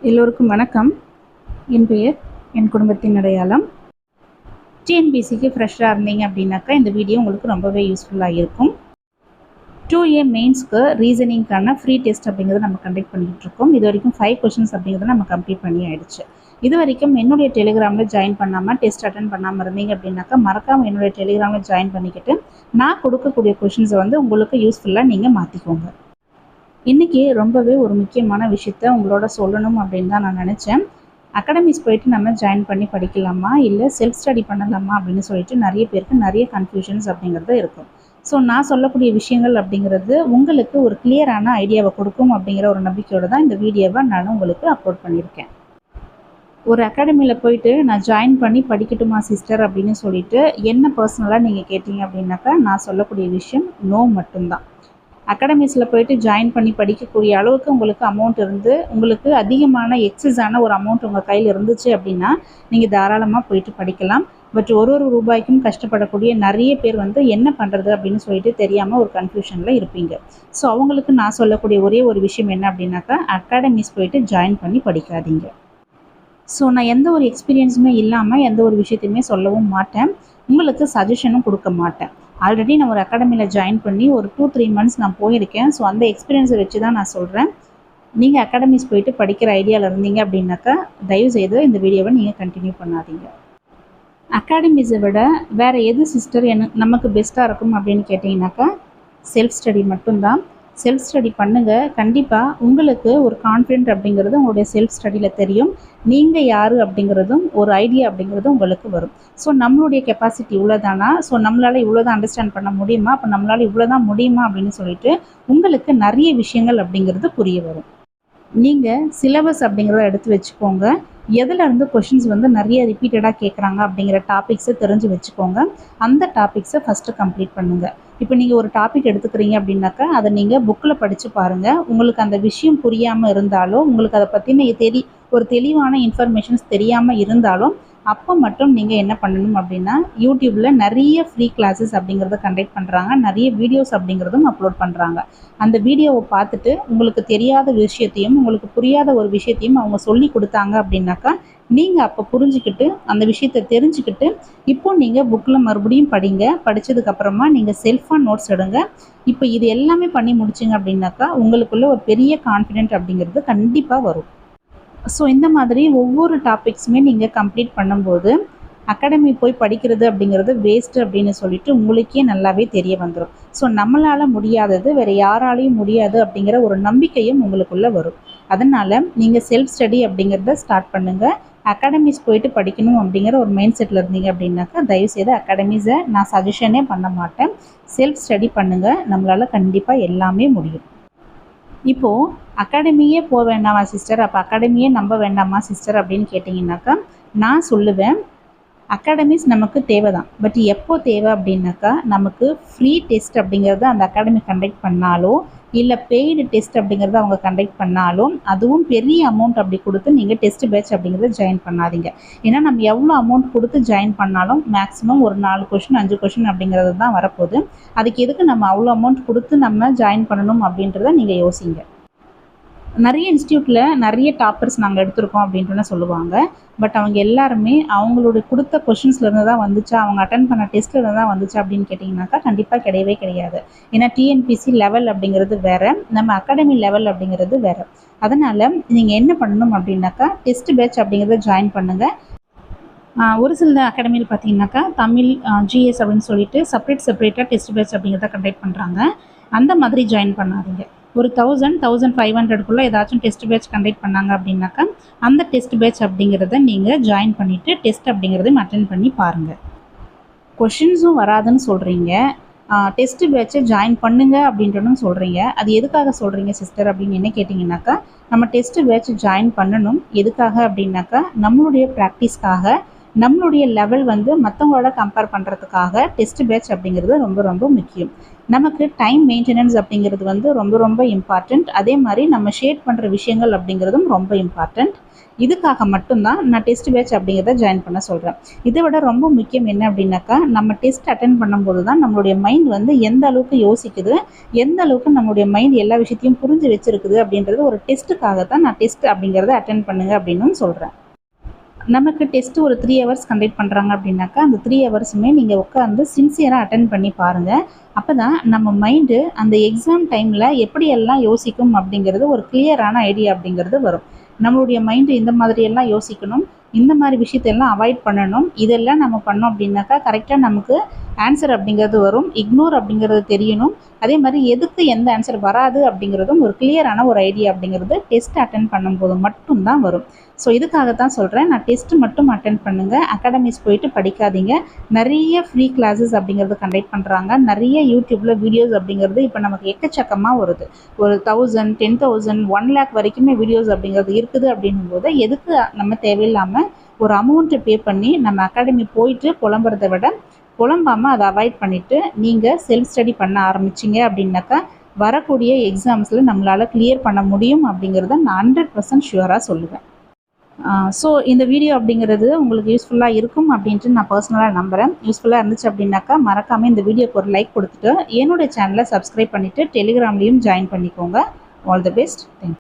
எல்லோருக்கும் வணக்கம். என் பெயர் என் குடும்பத்தின் அடையாளம். டிஎன்பிசிக்கு ஃப்ரெஷ்ஷாக இருந்தீங்க அப்படின்னாக்கா இந்த வீடியோ உங்களுக்கு ரொம்பவே யூஸ்ஃபுல்லாக இருக்கும். 2A மெயின்ஸ்க்கு ரீசனிங்கான ஃப்ரீ டெஸ்ட் அப்படிங்கிறத நம்ம கண்டக்ட் பண்ணிகிட்டு இருக்கோம். இது வரைக்கும் 5 கொஷின்ஸ் அப்படிங்கிறத நம்ம கம்ப்ளீட் பண்ணி ஆயிடுச்சு. இது வரைக்கும் என்னுடைய டெலிகிராமில் ஜாயின் பண்ணாமல் டெஸ்ட் அட்டன் பண்ணாமல் இருந்தீங்க அப்படின்னாக்கா மறக்காமல் என்னுடைய டெலிகிராமில் ஜாயின் பண்ணிக்கிட்டு நான் கொடுக்கக்கூடிய கொஷின்ஸை உங்களுக்கு யூஸ்ஃபுல்லாக நீங்கள் மாற்றிக்கோங்க. இன்றைக்கி ரொம்பவே ஒரு முக்கியமான விஷயத்த உங்களோட சொல்லணும் அப்படின்னு தான் நான் நினச்சேன். அகாடமிஸ் போயிட்டு நம்ம ஜாயின் பண்ணி படிக்கலாமா இல்லை செல்ஃப் ஸ்டடி பண்ணலாமா அப்படின்னு சொல்லிட்டு நிறைய பேருக்கு நிறைய கன்ஃபியூஷன்ஸ் அப்படிங்கிறது இருக்கும். ஸோ நான் சொல்லக்கூடிய விஷயங்கள் அப்படிங்கிறது உங்களுக்கு ஒரு கிளியரான ஐடியாவை கொடுக்கும் அப்படிங்கிற ஒரு நம்பிக்கையோடு தான் இந்த வீடியோவை நான் உங்களுக்கு அப்லோட் பண்ணியிருக்கேன். ஒரு அகாடமியில் போயிட்டு நான் ஜாயின் பண்ணி படிக்கட்டுமா சிஸ்டர் அப்படின்னு சொல்லிட்டு என்ன பர்சனலாக நீங்கள் கேட்டீங்க அப்படின்னாக்கா நான் சொல்லக்கூடிய விஷயம் நோ மட்டும்தான். அகாடமிஸில் போயிட்டு ஜாயின் பண்ணி படிக்கக்கூடிய அளவுக்கு உங்களுக்கு அமௌண்ட் இருந்து உங்களுக்கு அதிகமான எக்ஸஸான ஒரு அமௌண்ட் உங்கள் கையில் இருந்துச்சு அப்படின்னா நீங்கள் தாராளமாக போயிட்டு படிக்கலாம். பட் ஒரு ரூபாய்க்கும் கஷ்டப்படக்கூடிய நிறைய பேர் என்ன பண்ணுறது அப்படின்னு சொல்லிட்டு தெரியாமல் ஒரு கன்ஃபியூஷனில் இருப்பீங்க. ஸோ அவங்களுக்கு நான் சொல்லக்கூடிய ஒரே ஒரு விஷயம் என்ன அப்படின்னாக்கா அகாடமிஸ் போயிட்டு ஜாயின் பண்ணி படிக்காதீங்க. ஸோ நான் எந்த ஒரு எக்ஸ்பீரியன்ஸுமே இல்லாமல் எந்த ஒரு விஷயத்தையுமே சொல்லவும் மாட்டேன், உங்களுக்கு சஜஷனும் கொடுக்க மாட்டேன். ஆல்ரெடி நான் ஒரு அகாடமியில் ஜாயின் பண்ணி ஒரு 2-3 மந்த்ஸ் நான் போயிருக்கேன். ஸோ அந்த எக்ஸ்பீரியன்ஸை வச்சு தான் நான் சொல்கிறேன். நீங்கள் அகாடமிஸ் போயிட்டு படிக்கிற ஐடியாவில் இருந்தீங்க அப்படின்னாக்கா தயவுசெய்து இந்த வீடியோவை நீங்கள் கண்டினியூ பண்ணாதீங்க. அகாடமிஸை விட வேறு எது சிஸ்டர் நமக்கு பெஸ்ட்டாக இருக்கும் அப்படின்னு கேட்டிங்கனாக்கா செல்ஃப் ஸ்டடி மட்டும்தான். செல்ஃப் ஸ்டடி பண்ணுங்கள். கண்டிப்பாக உங்களுக்கு ஒரு கான்ஃபிடென்ட் அப்படிங்கிறது உங்களுடைய செல்ஃப் ஸ்டடியில் தெரியும். நீங்கள் யார் அப்படிங்கிறதும் ஒரு ஐடியா அப்படிங்கிறதும் உங்களுக்கு வரும். ஸோ நம்மளுடைய கெப்பாசிட்டி இவ்வளோதானா, ஸோ நம்மளால் இவ்வளோ தான் அண்டர்ஸ்டாண்ட் பண்ண முடியுமா, அப்போ நம்மளால் இவ்வளோ தான் முடியுமா அப்படின்னு சொல்லிட்டு உங்களுக்கு நிறைய விஷயங்கள் அப்படிங்கிறது புரிய வரும். நீங்கள் சிலபஸ் அப்படிங்கிறத எடுத்து வச்சுக்கோங்க. எதுலேருந்து கொஷின்ஸ் நிறைய ரிப்பீட்டடாக கேட்குறாங்க அப்படிங்கிற டாபிக்ஸை தெரிஞ்சு வச்சுக்கோங்க. அந்த டாபிக்ஸை ஃபஸ்ட்டு கம்ப்ளீட் பண்ணுங்கள். இப்போ நீங்கள் ஒரு டாபிக் எடுத்துக்கிறீங்க அப்படின்னாக்கா அதை நீங்கள் புக்கில் படித்து பாருங்கள். உங்களுக்கு அந்த விஷயம் புரியாமல் இருந்தாலும் உங்களுக்கு அதை பற்றின ஒரு தெளிவான இன்ஃபர்மேஷன்ஸ் தெரியாமல் இருந்தாலும் அப்போ மட்டும் நீங்கள் என்ன பண்ணணும் அப்படின்னா யூடியூப்பில் நிறைய ஃப்ரீ கிளாஸஸ் அப்படிங்கிறத கண்டக்ட் பண்ணுறாங்க, நிறைய வீடியோஸ் அப்படிங்கிறதும் அப்லோட் பண்ணுறாங்க. அந்த வீடியோவை பார்த்துட்டு உங்களுக்கு தெரியாத விஷயத்தையும் உங்களுக்கு புரியாத ஒரு விஷயத்தையும் அவங்க சொல்லி கொடுத்தாங்க அப்படின்னாக்கா நீங்கள் அப்போ புரிஞ்சுக்கிட்டு அந்த விஷயத்தை தெரிஞ்சுக்கிட்டு இப்போ நீங்கள் புக்கில் மறுபடியும் படிங்க. படித்ததுக்கப்புறமா நீங்கள் செல்ஃபாக நோட்ஸ் எடுங்க. இப்போ இது எல்லாமே பண்ணி முடிச்சிங்க அப்படின்னாக்கா உங்களுக்குள்ள ஒரு பெரிய கான்ஃபிடென்ட் அப்படிங்கிறது கண்டிப்பாக வரும். ஸோ இந்த மாதிரி ஒவ்வொரு டாபிக்ஸுமே நீங்கள் கம்ப்ளீட் பண்ணும்போது அகாடமி போய் படிக்கிறது அப்படிங்கிறது வேஸ்ட்டு அப்படின்னு சொல்லிட்டு உங்களுக்கே நல்லாவே தெரிய வந்துடும். ஸோ நம்மளால் முடியாதது வேறு யாராலையும் முடியாது அப்படிங்கிற ஒரு நம்பிக்கையும் உங்களுக்குள்ளே வரும். அதனால் நீங்கள் செல்ஃப் ஸ்டடி அப்படிங்கிறத ஸ்டார்ட் பண்ணுங்கள். அகாடமிஸ் போயிட்டு படிக்கணும் அப்படிங்கிற ஒரு மைண்ட் செட்டில் இருந்தீங்க அப்படின்னாக்கா தயவுசெய்து அகாடமிஸை நான் சஜஷனே பண்ண மாட்டேன். செல்ஃப் ஸ்டடி பண்ணுங்கள். நம்மளால் கண்டிப்பாக எல்லாமே முடியும். இப்போது அகாடமியே போக வேண்டாமா சிஸ்டர், அப்போ அகாடமியே நம்ப வேண்டாமா சிஸ்டர் அப்படின்னு கேட்டிங்கனாக்கா நான் சொல்லுவேன் அகாடமிஸ் நமக்கு தேவை தான். பட் எப்போ தேவை அப்படின்னாக்கா நமக்கு ஃப்ரீ டெஸ்ட் அப்படிங்கிறத அந்த அகாடமி கண்டக்ட் பண்ணாலோ இல்லை பெய்டு டெஸ்ட் அப்படிங்கிறத அவங்க கண்டக்ட் பண்ணாலும் அதுவும் பெரிய அமௌண்ட் அப்படி கொடுத்து நீங்கள் டெஸ்ட் பேட்ச் அப்படிங்கிறத ஜாயின் பண்ணாதீங்க. ஏன்னா நம்ம எவ்வளோ அமௌண்ட் கொடுத்து ஜாயின் பண்ணாலும் மேக்ஸிமம் ஒரு 4 கொஷின் 5 கொஷின் அப்படிங்கிறது தான் வரப்போகுது. அதுக்கு எதுக்கு நம்ம அவ்வளோ அமௌண்ட் கொடுத்து நம்ம ஜாயின் பண்ணணும் அப்படின்றத நீங்கள் யோசிங்க. நிறைய இன்ஸ்டியூட்டில் நிறைய டாப்பர்ஸ் நாங்கள் எடுத்திருக்கோம் அப்படின்ட்டு சொல்லுவாங்க. பட் அவங்க எல்லாருமே அவங்களோட கொடுத்த கொஷின்ஸ்லேருந்து தான் வந்துச்சா, அவங்க அட்டன் பண்ண டெஸ்ட்லேருந்து தான் வந்துச்சா அப்படின்னு கேட்டிங்கனாக்கா கண்டிப்பாக கிடையவே கிடையாது. ஏன்னா டிஎன்பிசி லெவல் அப்படிங்கிறது வேறு, நம்ம அகாடமி லெவல் அப்படிங்கிறது வேறு. அதனால் நீங்கள் என்ன பண்ணணும் அப்படின்னாக்கா டெஸ்ட் பேட்ச் அப்படிங்கிறத ஜாயின் பண்ணுங்கள். ஒரு சில அகாடமியில் பார்த்தீங்கன்னாக்கா தமிழ் ஜிஎஸ் அப்படின்னு சொல்லிட்டு செப்பரேட்டாக டெஸ்ட் பேட்ச் அப்படிங்கிறத கண்டக்ட் பண்ணுறாங்க. அந்த மாதிரி ஜாயின் பண்ணாதீங்க. ஒரு 1000-1500 ஏதாச்சும் டெஸ்ட் பேட்ச் கண்டக்ட் பண்ணாங்க அப்படின்னாக்கா அந்த டெஸ்ட் பேட்ச் அப்படிங்கிறத நீங்கள் ஜாயின் பண்ணிவிட்டு டெஸ்ட் அப்படிங்கிறதையும் அட்டென்ட் பண்ணி பாருங்கள். கொஷின்ஸும் வராதுன்னு சொல்கிறீங்க, டெஸ்ட் பேட்சை ஜாயின் பண்ணுங்க அப்படின்றனும் சொல்கிறீங்க. அது எதுக்காக சொல்கிறீங்க சிஸ்டர் அப்படின்னு என்ன கேட்டிங்கனாக்கா நம்ம டெஸ்ட் பேட்ச் ஜாயின் பண்ணணும். எதுக்காக அப்படின்னாக்கா நம்மளுடைய ப்ராக்டிஸ்க்காக நம்மளுடைய லெவல் வந்து மற்றவங்களோட கம்பேர் பண்ணுறதுக்காக டெஸ்ட் பேட்ச் அப்படிங்கிறது ரொம்ப ரொம்ப முக்கியம். நமக்கு டைம் மெயின்டெனன்ஸ் அப்படிங்கிறது வந்து ரொம்ப ரொம்ப இம்பார்ட்டண்ட். அதே மாதிரி நம்ம ஷேட் பண்ணுற விஷயங்கள் அப்படிங்கிறதும் ரொம்ப இம்பார்ட்டண்ட். இதுக்காக மட்டும்தான் நான் டெஸ்ட் பேட்ச் அப்படிங்கிறத ஜாயின் பண்ண சொல்கிறேன். இதை விட ரொம்ப முக்கியம் என்ன அப்படின்னாக்கா, நம்ம டெஸ்ட் அட்டன் பண்ணும்போது தான் நம்மளுடைய மைண்ட் வந்து எந்த அளவுக்கு யோசிக்குது, எந்த அளவுக்கு நம்மளுடைய மைண்ட் எல்லா விஷயத்தையும் புரிஞ்சு வச்சுருக்குது அப்படின்றது ஒரு டெஸ்ட்டுக்காக தான் நான் டெஸ்ட் அப்படிங்கிறத அட்டன் பண்ணுங்க அப்படின்னு சொல்கிறேன். நமக்கு டெஸ்ட்டு ஒரு 3 ஹவர்ஸ் கண்டக்ட் பண்ணுறாங்க அப்படின்னாக்கா, அந்த 3 ஹவர்ஸுமே நீங்கள் உட்காந்து சின்சியராக அட்டன் பண்ணி பாருங்கள். அப்போ தான் நம்ம மைண்டு அந்த எக்ஸாம் டைமில் எப்படியெல்லாம் யோசிக்கும் அப்படிங்கிறது ஒரு கிளியரான ஐடியா அப்படிங்கிறது வரும். நம்மளுடைய மைண்டு இந்த மாதிரியெல்லாம் யோசிக்கணும், இந்த மாதிரி விஷயத்தையெல்லாம் அவாய்ட் பண்ணணும். இதெல்லாம் நம்ம பண்ணோம் அப்படின்னாக்கா கரெக்டாக நமக்கு ஆன்சர் அப்படிங்கிறது வரும். இக்னோர் அப்படிங்கிறது தெரியணும். அதே மாதிரி எதுக்கு எந்த ஆன்சர் வராது அப்படிங்கிறதும் ஒரு கிளியரான ஒரு ஐடியா அப்படிங்கிறது டெஸ்ட் அட்டன் பண்ணும்போது மட்டும்தான் வரும். ஸோ இதுக்காகத்தான் சொல்கிறேன், நான் டெஸ்ட்டு மட்டும் அட்டன் பண்ணுங்கள், அகாடமிஸ் போயிட்டு படிக்காதீங்க. நிறைய ஃப்ரீ கிளாஸஸ் அப்படிங்கிறது கண்டக்ட் பண்ணுறாங்க. நிறைய யூடியூப்பில் வீடியோஸ் அப்படிங்கிறது இப்போ நமக்கு எக்கச்சக்கமாக வருது. ஒரு 1000, 10,000, 1 lakh வரைக்குமே வீடியோஸ் அப்படிங்கிறது இருக்குது. அப்படின்னும் போது எதுக்கு நம்ம தேவையில்லாமல் ஒரு அமௌண்ட்டு பே பண்ணி நம்ம அகாடமி போயிட்டு புலம்புறதை விட புலம்பாமல் அதை அவாய்ட் பண்ணிவிட்டு நீங்கள் செல்ஃப் ஸ்டடி பண்ண ஆரம்பிச்சிங்க அப்படின்னாக்கா வரக்கூடிய எக்ஸாம்ஸில் நம்மளால் கிளியர் பண்ண முடியும் அப்படிங்கிறத நான் 100% ஷுவராக சொல்லுவேன். ஸோ இந்த வீடியோ அப்படிங்கிறது உங்களுக்கு யூஸ்ஃபுல்லாக இருக்கும் அப்படின்ட்டு நான் பர்சனலாக நம்புகிறேன். யூஸ்ஃபுல்லாக இருந்துச்சு அப்படின்னாக்கா மறக்காமல் இந்த வீடியோக்கு ஒரு லைக் கொடுத்துட்டு என்னோடய சேனலை சப்ஸ்கிரைப் பண்ணிவிட்டு டெலிகிராம்லேயும் ஜாயின் பண்ணிக்கோங்க. All the best. தேங்க்யூ.